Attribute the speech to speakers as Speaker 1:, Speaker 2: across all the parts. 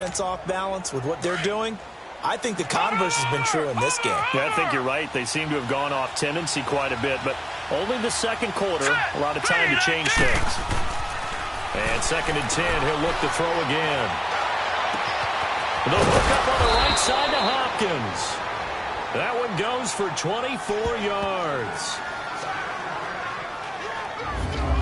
Speaker 1: It's off balance with what they're doing. I think the converse has been true in this game.
Speaker 2: Yeah, I think you're right. They seem to have gone off tendency quite a bit, but only the second quarter, a lot of time to change things. And 2nd and 10, he'll look to throw again. The hook up on the right side to Hopkins. That one goes for 24 yards.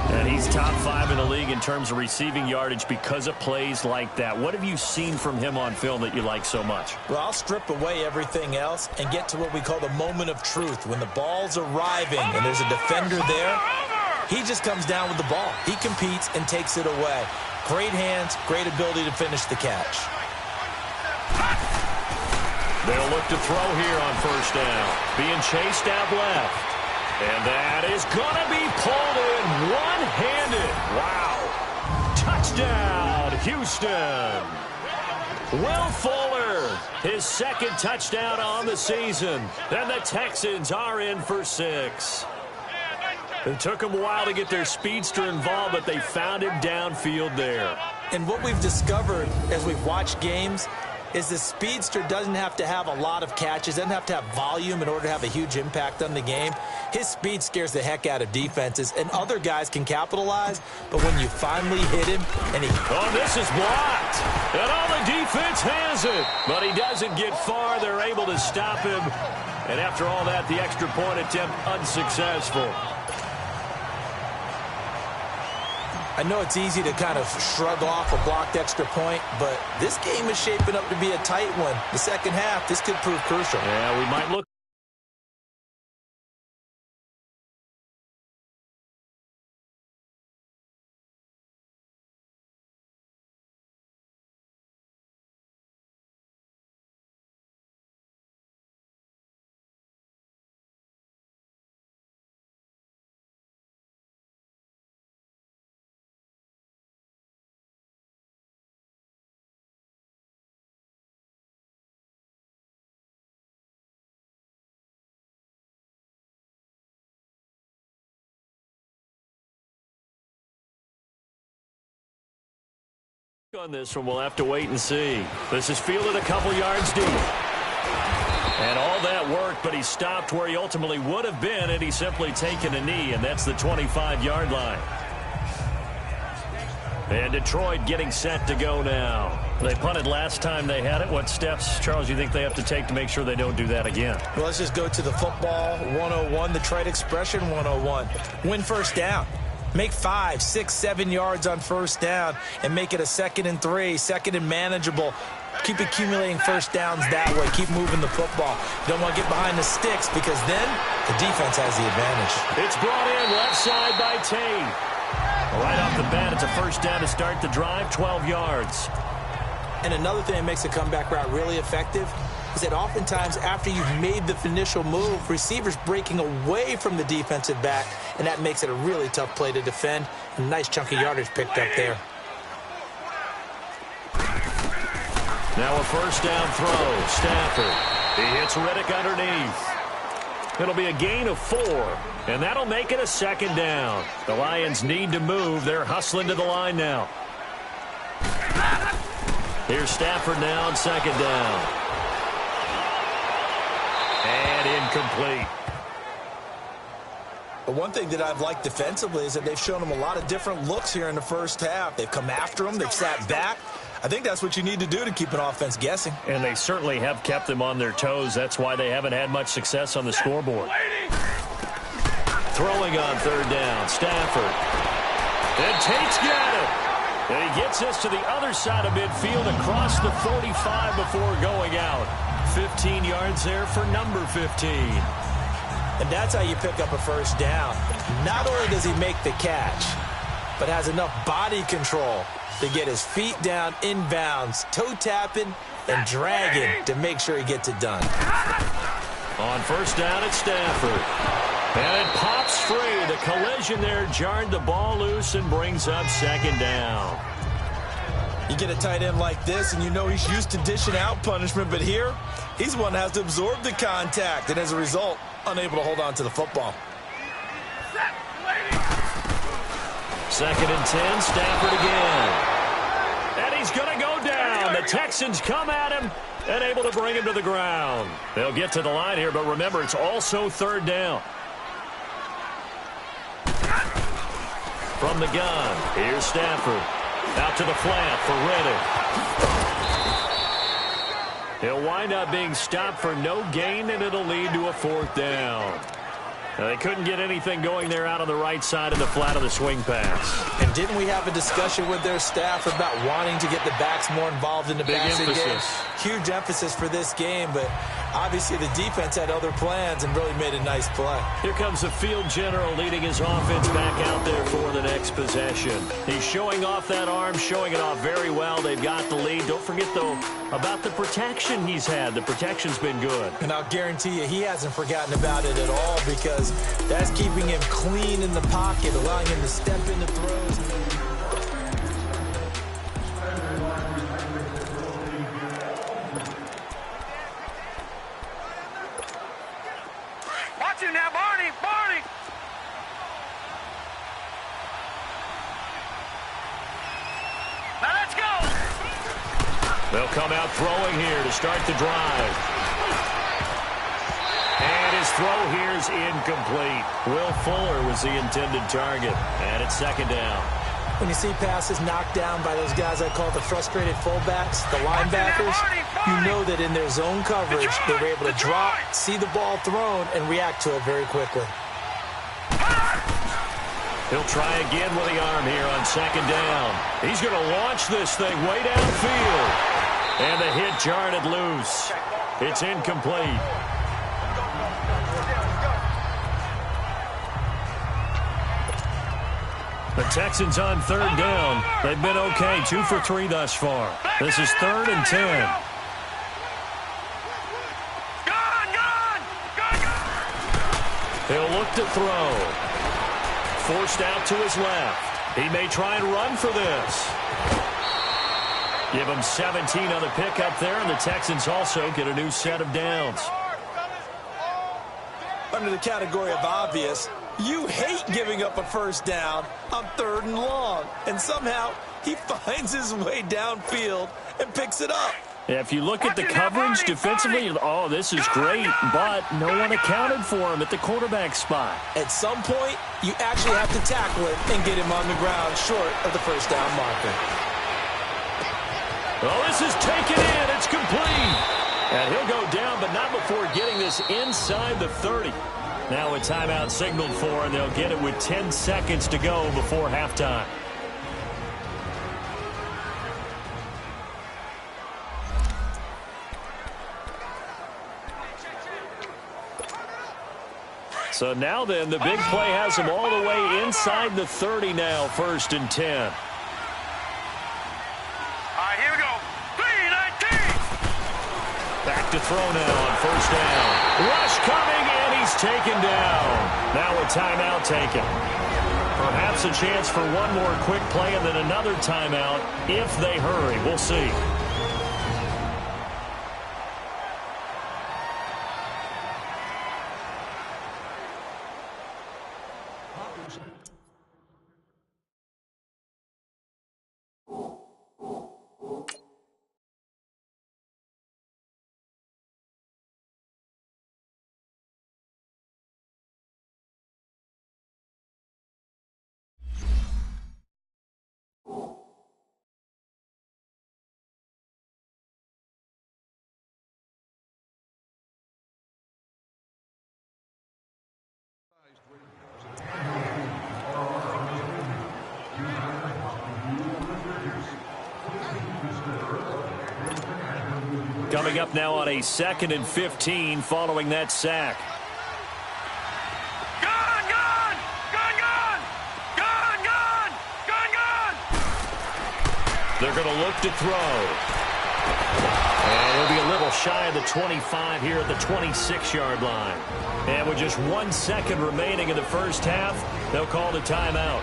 Speaker 2: And he's top 5 in the league in terms of receiving yardage because of plays like that. What have you seen from him on film that you like so much?
Speaker 1: Well, I'll strip away everything else and get to what we call the moment of truth. When the ball's arriving and there's a defender there, he just comes down with the ball. He competes and takes it away. Great hands, great ability to finish the catch.
Speaker 2: They'll look to throw here on 1st down. Being chased out left. And that is going to be pulled in one-handed. Wow. Touchdown, Houston. Will Fuller, his 2nd touchdown on the season. And the Texans are in for 6. It took them a while to get their speedster involved, but they found him downfield there.
Speaker 1: And what we've discovered as we've watched games is the speedster doesn't have to have a lot of catches, doesn't have to have volume in order to have a huge impact on the game. His speed scares the heck out of defenses, and other guys can capitalize, but when you finally hit him and he...
Speaker 2: Oh, this is blocked, and all the defense has it, but he doesn't get far. They're able to stop him, and after all that, the extra point attempt unsuccessful.
Speaker 1: I know it's easy to kind of shrug off a blocked extra point, but this game is shaping up to be a tight one. The second half, this could prove crucial.
Speaker 2: Yeah, we might look. On this one, we'll have to wait and see. This is fielded a couple yards deep. And all that work, but he stopped where he ultimately would have been had he simply taken a knee, and that's the 25-yard line. And Detroit getting set to go now. They punted last time they had it. What steps, Charles, you think they have to take to make sure they don't do that again?
Speaker 1: Well, let's just go to the football 101, the trade expression 101. Win 1st down. Make 5, 6, 7 yards on 1st down and make it a 2nd and 3, 2nd and manageable. Keep accumulating 1st downs that way. Keep moving the football. You don't want to get behind the sticks because then the defense has the advantage.
Speaker 2: It's brought in left side by Tate. Right off the bat, it's a 1st down to start the drive, 12 yards.
Speaker 1: And another thing that makes a comeback route really effective is that oftentimes after you've made the initial move, receivers breaking away from the defensive back, and that makes it a really tough play to defend. A nice chunk of yardage picked up there.
Speaker 2: Now a 1st down throw. Stafford. He hits Riddick underneath. It'll be a gain of 4, and that'll make it a 2nd down. The Lions need to move. They're hustling to the line now. Here's Stafford now on 2nd down. And incomplete.
Speaker 1: But one thing that I've liked defensively is that they've shown them a lot of different looks here in the 1st half. They've come after them. They've sat back. I think that's what you need to do to keep an offense guessing.
Speaker 2: And they certainly have kept them on their toes. That's why they haven't had much success on the scoreboard. Throwing on 3rd down. Stafford. And Tate's got it. And he gets us to the other side of midfield across the 45 before going out. 15 yards there for number 15.
Speaker 1: And that's how you pick up a 1st down. Not only does he make the catch, but has enough body control to get his feet down inbounds, toe tapping and dragging to make sure he gets it done.
Speaker 2: On 1st down, it's Stafford. And it pops free. The collision there jarred the ball loose and brings up 2nd down.
Speaker 1: You get a tight end like this, and you know he's used to dishing out punishment, but here, he's the one that has to absorb the contact, and as a result, unable to hold on to the football.
Speaker 2: 2nd and 10, Stafford again. And he's going to go down. The Texans come at him and able to bring him to the ground. They'll get to the line here, but remember, it's also third down. From the gun, here's Stafford. Out to the flat for Reddick. He'll wind up being stopped for no gain, and it'll lead to a fourth down. Now, they couldn't get anything going there out on the right side of the flat of the swing pass.
Speaker 1: And didn't we have a discussion with their staff about wanting to get the backs more involved in the passing game? Huge emphasis for this game, but obviously the defense had other plans and really made a nice play.
Speaker 2: Here comes the field general leading his offense back out there for the next possession. He's showing off that arm, showing it off very well. They've got the lead. Don't forget, though, about the protection he's had. The protection's been good.
Speaker 1: And I'll guarantee you he hasn't forgotten about it at all, because that's keeping him clean in the pocket, allowing him to step into throws.
Speaker 3: Watch him now, Barney! Barney! Now let's go!
Speaker 2: They'll come out throwing here to start the drive. And his throw here is incomplete. Will Fuller was the intended target. And it's second down.
Speaker 1: When you see passes knocked down by those guys I call the frustrated fullbacks, the linebackers, you know that in their zone coverage, they were able to drop, see the ball thrown, and react to it very quickly.
Speaker 2: He'll try again with the arm here on second down. He's going to launch this thing way downfield. And the hit jarred it loose. It's incomplete. The Texans on third down. They've been okay, 2 for 3 thus far. This is 3rd and 10. He'll look to throw. Forced out to his left. He may try and run for this. Give him 17 on the pickup there, and the Texans also get a new set of downs.
Speaker 1: Under the category of obvious, you hate giving up a first down on 3rd and long. And somehow he finds his way downfield and picks it up.
Speaker 2: Yeah, if you look at the coverage defensively, oh, this is great, but no one accounted for him at the quarterback spot.
Speaker 1: At some point, you actually have to tackle it and get him on the ground short of the first down marker.
Speaker 2: Oh, this is taken in. It's complete. And he'll go down, but not before getting this inside the 30. Now a timeout signaled for, and they'll get it with 10 seconds to go before halftime. So now then, the big play has him all the way inside the 30 now, 1st and 10.
Speaker 3: All right, here we go. 3-19.
Speaker 2: Back to throw now on 1st down. Rush coming, and he's taken down. Now a timeout taken. Perhaps a chance for one more quick play and then another timeout if they hurry. We'll see. Coming up now on a 2nd and 15 following that sack.
Speaker 3: Gun, gun! Gun, gun! Gun, gun! Gun, gun!
Speaker 2: They're going to look to throw. And it'll be a little shy of the 25 here at the 26-yard line. And with just 1 second remaining in the first half, they'll call the timeout.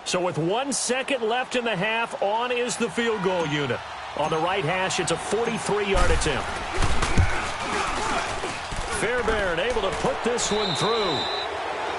Speaker 2: So with 1 second left in the half, on is the field goal unit. On the right hash, it's a 43-yard attempt. Fairbairn able to put this one through.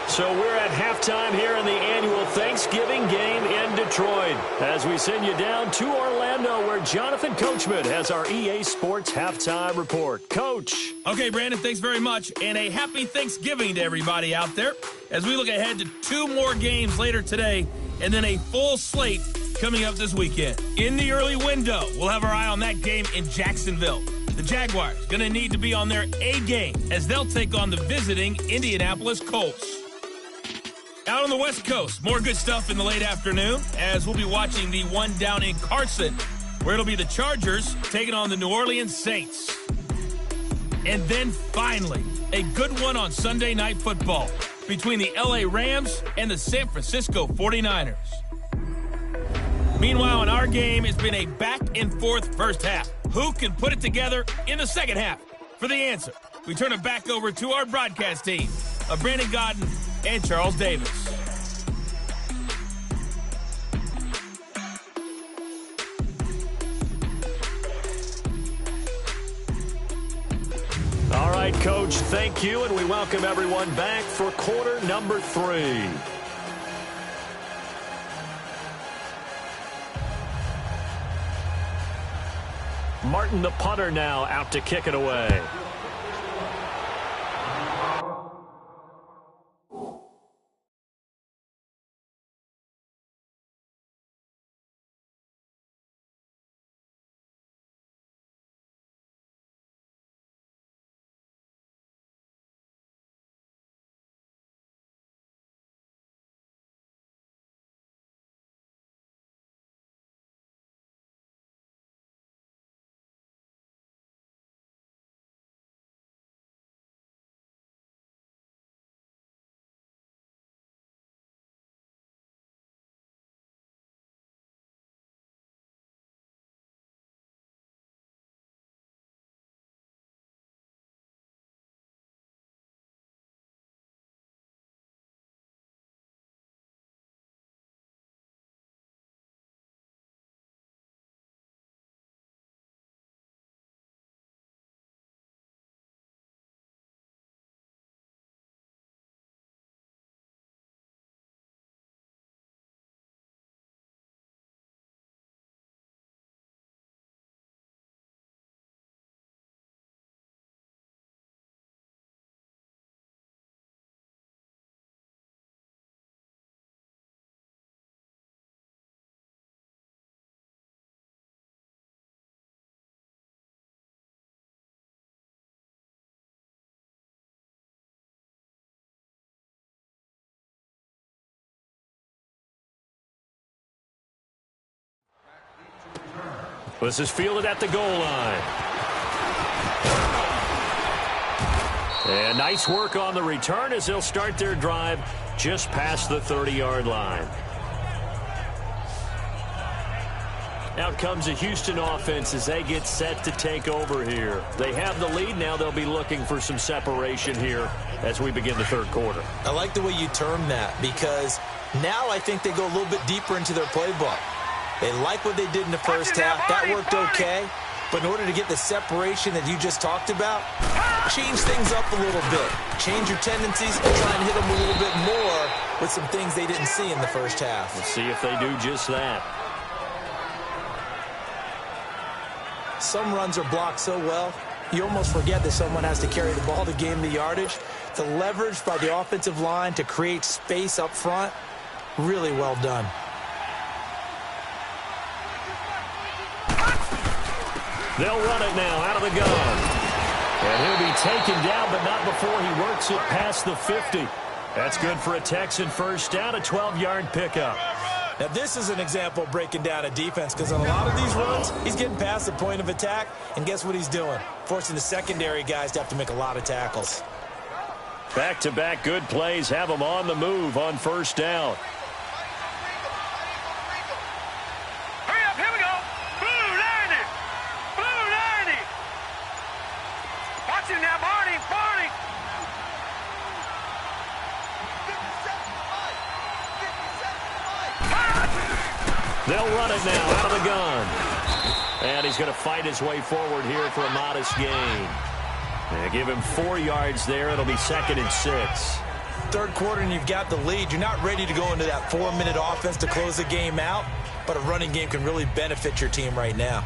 Speaker 2: So we're at halftime here in the annual Thanksgiving game in Detroit as we send you down to Orlando where Jonathan Coachman has our EA Sports halftime report. Coach.
Speaker 4: Okay, Brandon, thanks very much. And a happy Thanksgiving to everybody out there as we look ahead to 2 more games later today and then a full slate coming up this weekend. In the early window, we'll have our eye on that game in Jacksonville. The Jaguars going to need to be on their A game as they'll take on the visiting Indianapolis Colts. Out on the West Coast, more good stuff in the late afternoon as we'll be watching the one down in Carson, where it'll be the Chargers taking on the New Orleans Saints. And then finally, a good one on Sunday Night Football between the LA Rams and the San Francisco 49ers. Meanwhile, in our game, it's been a back-and-forth first half. Who can put it together in the second half? For the answer, we turn it back over to our broadcast team of Brandon Godden and Charles Davis.
Speaker 2: All right, Coach, thank you, and we welcome everyone back for quarter number 3. Martin, the punter, now out to kick it away. This is fielded at the goal line. And nice work on the return as they'll start their drive just past the 30-yard line. Out comes the Houston offense as they get set to take over here. They have the lead. Now they'll be looking for some separation here as we begin the third quarter.
Speaker 1: I like the way you termed that because now I think they go a little bit deeper into their playbook. They like what they did in the first half. That worked okay. But in order to get the separation that you just talked about, change things up a little bit. Change your tendencies and try and hit them a little bit more with some things they didn't see in the first half.
Speaker 2: Let's see if they do just that.
Speaker 1: Some runs are blocked so well, you almost forget that someone has to carry the ball to gain the yardage. The leverage by the offensive line to create space up front, really well done.
Speaker 2: They'll run it now out of the gun. And he'll be taken down, but not before he works it past the 50. That's good for a Texan first down, a 12-yard pickup.
Speaker 1: Now, this is an example of breaking down a defense because on a lot of these runs, he's getting past the point of attack, and guess what he's doing? Forcing the secondary guys to have to make a lot of tackles.
Speaker 2: Back-to-back good plays have them on the move on first down.
Speaker 3: Hurry up, here we go. Blue 90. Blue 90. Watch him now, Barney. Barney.
Speaker 2: They'll run it now out of the gun. And he's going to fight his way forward here for a modest gain. Give him 4 yards there. It'll be 2nd and 6.
Speaker 1: Third quarter and you've got the lead. You're not ready to go into that 4-minute offense to close the game out, but a running game can really benefit your team right now.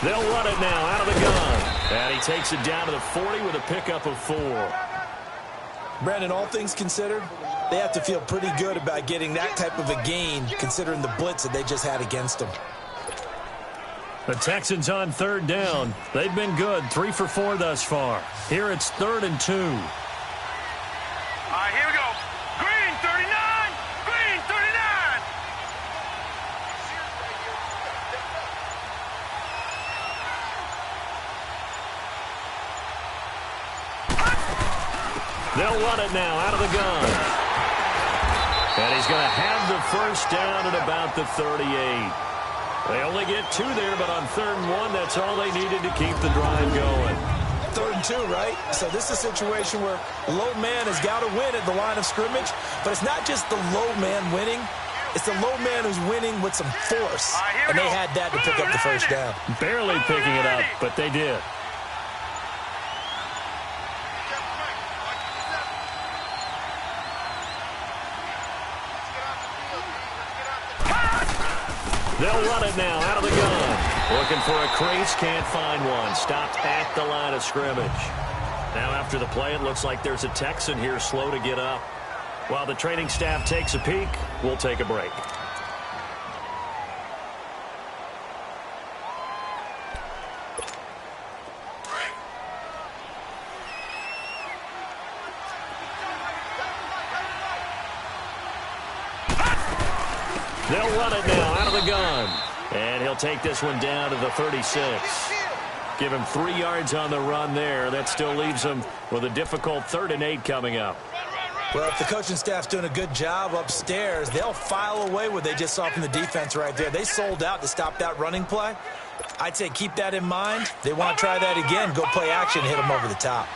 Speaker 2: They'll run it now out of the gun. And he takes it down to the 40 with a pickup of 4.
Speaker 1: Brandon, all things considered, they have to feel pretty good about getting that type of a gain considering the blitz that they just had against them.
Speaker 2: The Texans on 3rd down. They've been good, 3 for 4 thus far. Here it's 3rd and 2.
Speaker 3: All right, here we go. Green 39. Green 39.
Speaker 2: They'll run it now out of the gun. And he's going to have the first down at about the 38. They only get 2 there, but on 3rd and 1, that's all they needed to keep the drive going.
Speaker 1: 3rd and 2, right? So this is a situation where low man has got to win at the line of scrimmage, but it's not just the low man winning. It's the low man who's winning with some force, and they had that to pick up the first down.
Speaker 2: Barely picking it up, but they did. They'll run it now out of the gun. Looking for a crease, can't find one. Stopped at the line of scrimmage. Now after the play, it looks like there's a Texan here slow to get up. While the training staff takes a peek, we'll take a break. They'll run it now out of the gun. And he'll take this one down to the 36. Give him 3 yards on the run there. That still leaves him with a difficult 3rd and 8 coming up.
Speaker 1: Well, if the coaching staff's doing a good job upstairs, they'll file away what they just saw from the defense right there. They sold out to stop that running play. I'd say keep that in mind. They want to try that again, go play action, hit them over the top.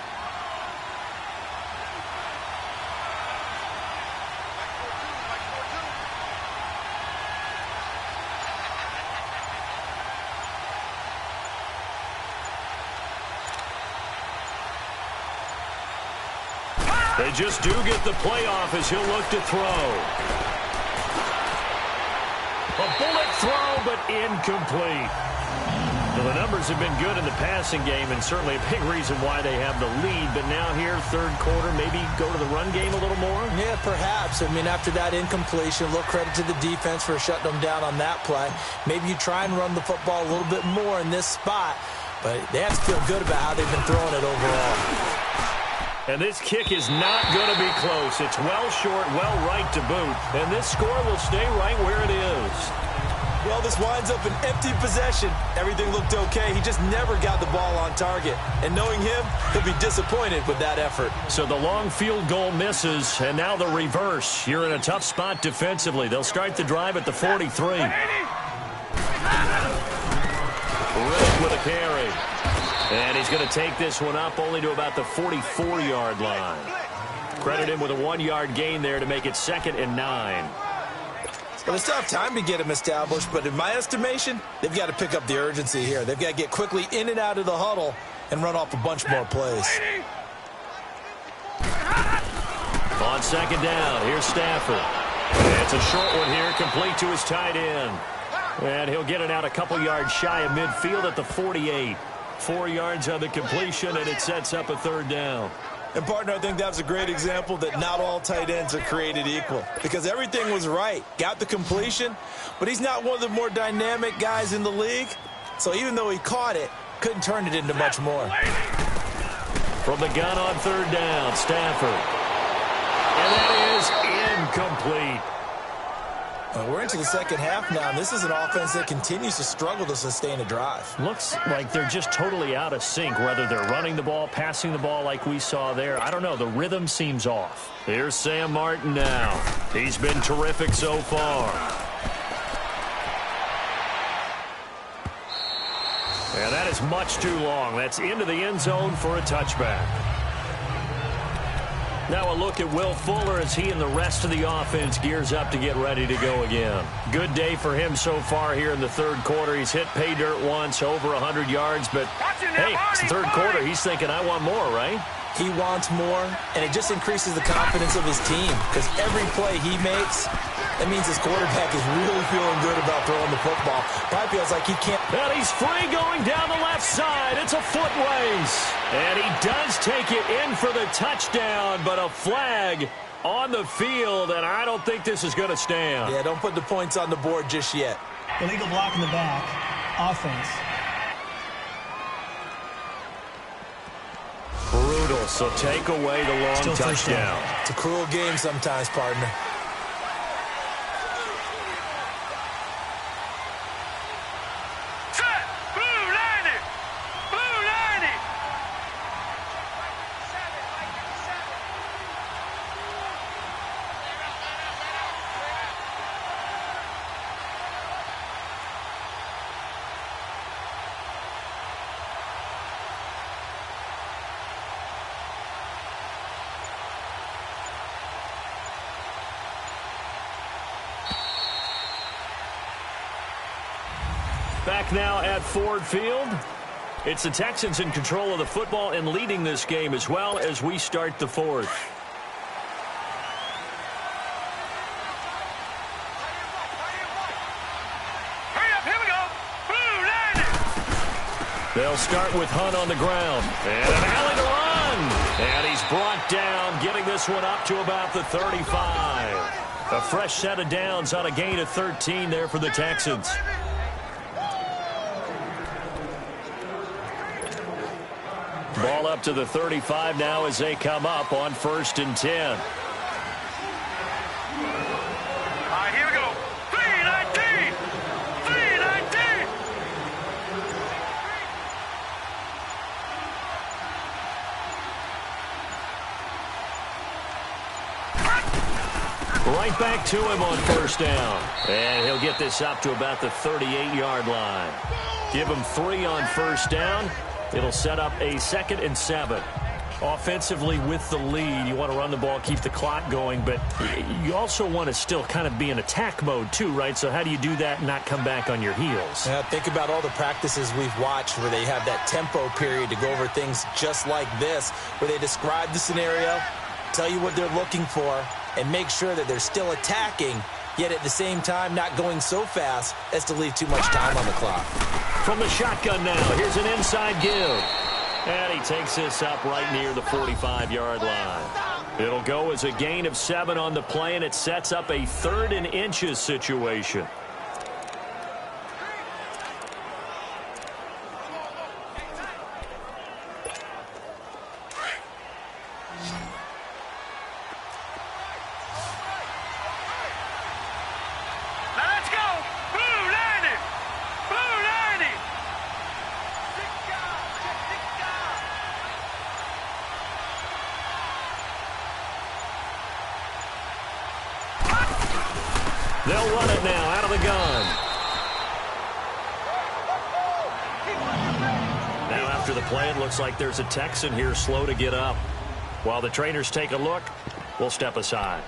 Speaker 2: They just do get the play off as he'll look to throw. A bullet throw, but incomplete. Well, the numbers have been good in the passing game, and certainly a big reason why they have the lead. But now here, 3rd quarter, maybe go to the run game a little more?
Speaker 1: Yeah, perhaps. I mean, after that incompletion, a little credit to the defense for shutting them down on that play. Maybe you try and run the football a little bit more in this spot, but they have to feel good about how they've been throwing it overall.
Speaker 2: And this kick is not going to be close. It's well short, well right to boot. And this score will stay right where it is.
Speaker 1: Well, this winds up an empty possession. Everything looked okay. He just never got the ball on target. And knowing him, he'll be disappointed with that effort.
Speaker 2: So the long field goal misses, and now the reverse. You're in a tough spot defensively. They'll start the drive at the 43. Rick with a carry. And he's going to take this one up only to about the 44-yard line. Credit him with a 1-yard gain there to make it 2nd and 9.
Speaker 1: Well, they still have time to get him established, but in my estimation, they've got to pick up the urgency here. They've got to get quickly in and out of the huddle and run off a bunch more plays.
Speaker 2: On 2nd down, here's Stafford. It's a short one here, complete to his tight end. And he'll get it out a couple yards shy of midfield at the 48. 4 yards on the completion, and it sets up a 3rd down.
Speaker 1: And, partner, I think that was a great example that not all tight ends are created equal because everything was right. Got the completion, but he's not one of the more dynamic guys in the league. So even though he caught it, couldn't turn it into much more.
Speaker 2: From the gun on 3rd down, Stafford. And that is incomplete.
Speaker 1: We're into the second half now, and this is an offense that continues to struggle to sustain a drive.
Speaker 2: Looks like they're just totally out of sync, whether they're running the ball, passing the ball like we saw there. I don't know. The rhythm seems off. Here's Sam Martin now. He's been terrific so far. And that is much too long. That's into the end zone for a touchback. Now a look at Will Fuller as he and the rest of the offense gears up to get ready to go again. Good day for him so far here in the third quarter. He's hit pay dirt once, over 100 yards, but hey, it's the third quarter. He's thinking, I want more, right?
Speaker 1: He wants more, and it just increases the confidence of his team because every play he makes, that means his quarterback is really feeling good about throwing the football. Probably feels like he can't.
Speaker 2: And he's free going down the left side. It's a foot race. And he does take it in for the touchdown, but a flag on the field, and I don't think this is going to stand.
Speaker 1: Yeah, don't put the points on the board just yet.
Speaker 5: Illegal block in the back. Offense.
Speaker 2: Brutal, so take away the long
Speaker 5: Still
Speaker 2: touchdown.
Speaker 1: It's a cruel game sometimes, partner.
Speaker 3: Set! Blue 90! Blue 90!
Speaker 2: Back now at Ford Field. It's the Texans in control of the football and leading this game as well as we start the fourth.
Speaker 3: Hurry up, here we go! Blue 90!
Speaker 2: They'll start with Hunt on the ground. And an alley to run. And he's brought down, getting this one up to about the 35. A fresh set of downs on a gain of 13 there for the Texans. Ball up to the 35 now as they come up on 1st and 10.
Speaker 3: All right, here we go. 319! 319!
Speaker 2: Right back to him on 1st down. And he'll get this up to about the 38-yard line. Give him 3 on 1st down. It'll set up a 2nd and 7. Offensively with the lead, you want to run the ball, keep the clock going, but you also want to still kind of be in attack mode too, right? So how do you do that and not come back on your heels?
Speaker 1: Yeah, think about all the practices we've watched where they have that tempo period to go over things just like this, where they describe the scenario, tell you what they're looking for, and make sure that they're still attacking, yet at the same time not going so fast as to leave too much time on the clock.
Speaker 2: From the shotgun now, here's an inside give. And he takes this up right near the 45-yard line. It'll go as a gain of 7 on the play, and it sets up a 3rd and inches situation.
Speaker 3: Now let's go! Blue 90! Blue 90!
Speaker 2: They'll run it now out of the gun. Now after the play, it looks like there's a Texan here slow to get up. While the trainers take a look, we'll step aside.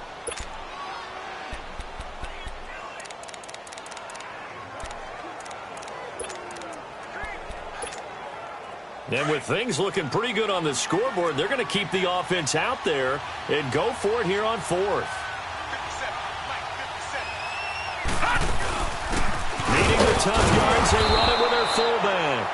Speaker 2: And with things looking pretty good on the scoreboard, they're going to keep the offense out there and go for it here on 4th. Needing the tough yards, they run it with their fullback.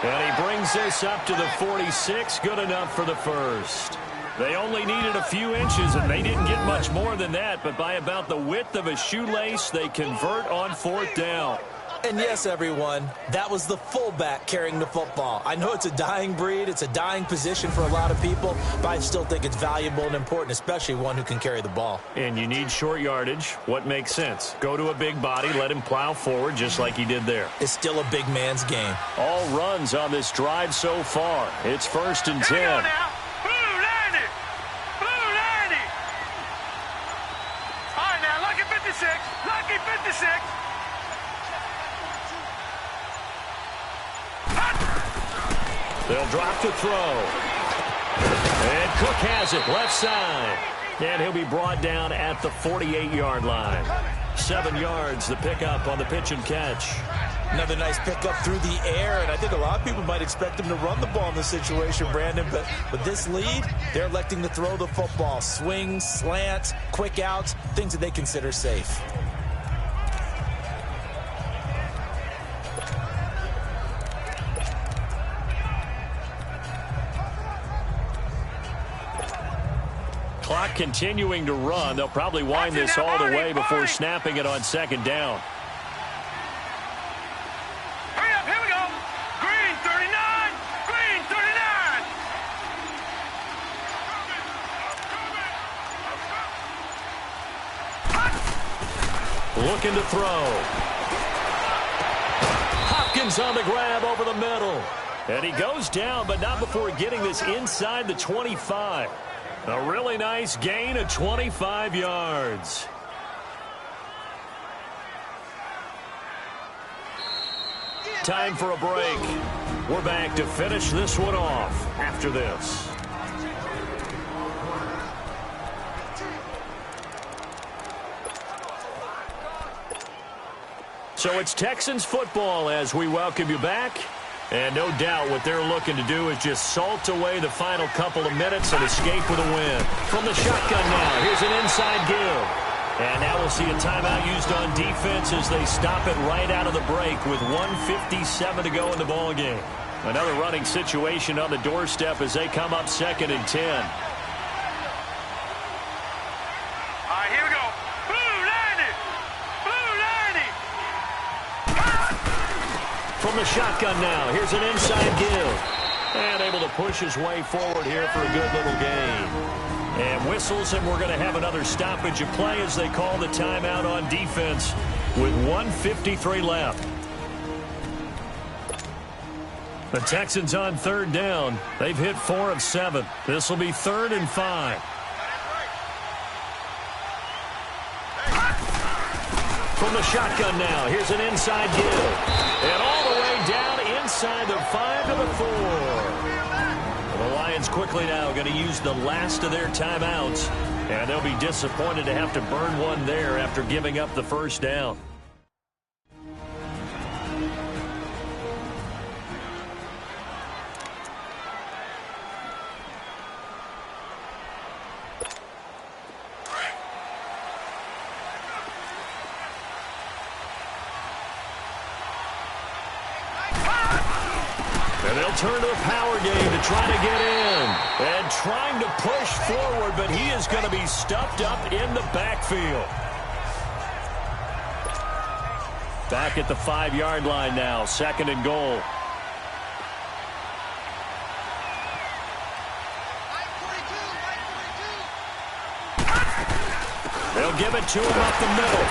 Speaker 2: And he brings this up to the 46, good enough for the first. They only needed a few inches, and they didn't get much more than that, but by about the width of a shoelace, they convert on 4th down.
Speaker 1: And yes, everyone, that was the fullback carrying the football. I know it's a dying breed, it's a dying position for a lot of people, but I still think it's valuable and important, especially one who can carry the ball.
Speaker 2: And you need short yardage. What makes sense? Go to a big body, let him plow forward just like he did there.
Speaker 1: It's still a big man's game.
Speaker 2: All runs on this drive so far. It's 1st and 10.
Speaker 3: Here we go now. Blue 90. Blue 90. All right, now, lucky 56. Lucky 56.
Speaker 2: They'll drop to throw. And Cook has it, left side. And he'll be brought down at the 48-yard line. 7 yards, the pickup on the pitch and catch.
Speaker 1: Another nice pickup through the air, and I think a lot of people might expect him to run the ball in this situation, Brandon, but with this lead, they're electing to throw the football. Swing, slant, quick outs, things that they consider safe.
Speaker 2: Clock continuing to run. They'll probably wind this all the way before snapping it on 2nd down.
Speaker 3: Hurry up, here we go. Green 39. Green 39.
Speaker 2: Looking to throw. Hopkins on the grab over the middle. And he goes down, but not before getting this inside the 25. A really nice gain of 25 yards. Time for a break. We're back to finish this one off after this. So it's Texans football as we welcome you back. And no doubt what they're looking to do is just salt away the final couple of minutes and escape with a win. From the shotgun now, here's an inside give. And now we'll see a timeout used on defense as they stop it right out of the break with 1:57 to go in the ballgame. Another running situation on the doorstep as they come up 2nd and 10.
Speaker 3: All right, here we go. Blue 90. Blue 90.
Speaker 2: From the shotgun now, here's an inside give. And able to push his way forward here for a good little gain. And whistles, and we're going to have another stoppage of play as they call the timeout on defense with 1:53 left. The Texans on 3rd down. They've hit 4 of 7. This will be 3rd and 5. From the shotgun now, here's an inside give. And all the way down inside the 5 to the 4. The Lions quickly now going to use the last of their timeouts. And they'll be disappointed to have to burn one there after giving up the 1st down. And they'll turn to the power game to try to get in. And trying to push forward, but he is going to be stuffed up in the backfield. Back at the 5-yard line now, 2nd and goal. They'll give it to him up the middle.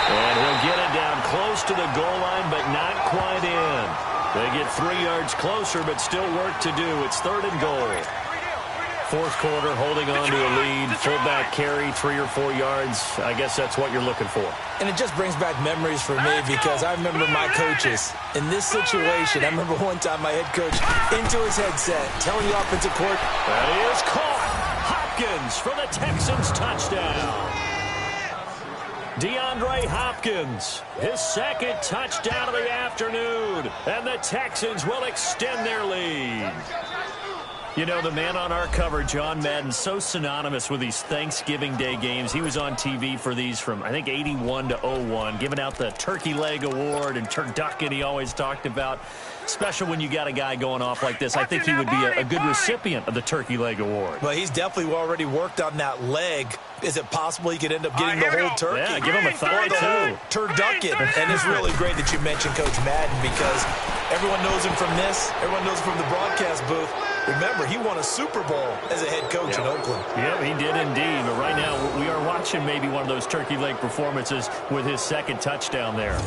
Speaker 2: And he'll get it down close to the goal line, but not quite in. They get 3 yards closer, but still work to do. It's 3rd and goal. 4th quarter, holding on to a lead. Fullback carry, 3 or 4 yards. I guess that's what you're looking for.
Speaker 1: And it just brings back memories for me because I remember my coaches. In this situation, I remember one time my head coach into his headset, telling the offensive court.
Speaker 2: That is caught. Hopkins for the Texans touchdown. DeAndre Hopkins, his 2nd touchdown of the afternoon, and the Texans will extend their lead. You know, the man on our cover, John Madden, so synonymous with these Thanksgiving Day games. He was on TV for these from, I think, 81 to 01, giving out the Turkey Leg Award and turducken he always talked about. Special when you got a guy going off like this. I think he would be a good recipient of the Turkey Leg Award.
Speaker 1: Well, he's definitely already worked on that leg. Is it possible he could end up getting the whole turkey?
Speaker 2: Yeah, give him a thigh, too.
Speaker 1: Turducken. And it's really great that you mentioned Coach Madden because everyone knows him from this. Everyone knows him from the broadcast booth. Remember, he won a Super Bowl as a head coach in Oakland.
Speaker 2: Yeah, he did indeed. But right now, we are watching maybe one of those turkey leg performances with his second touchdown there.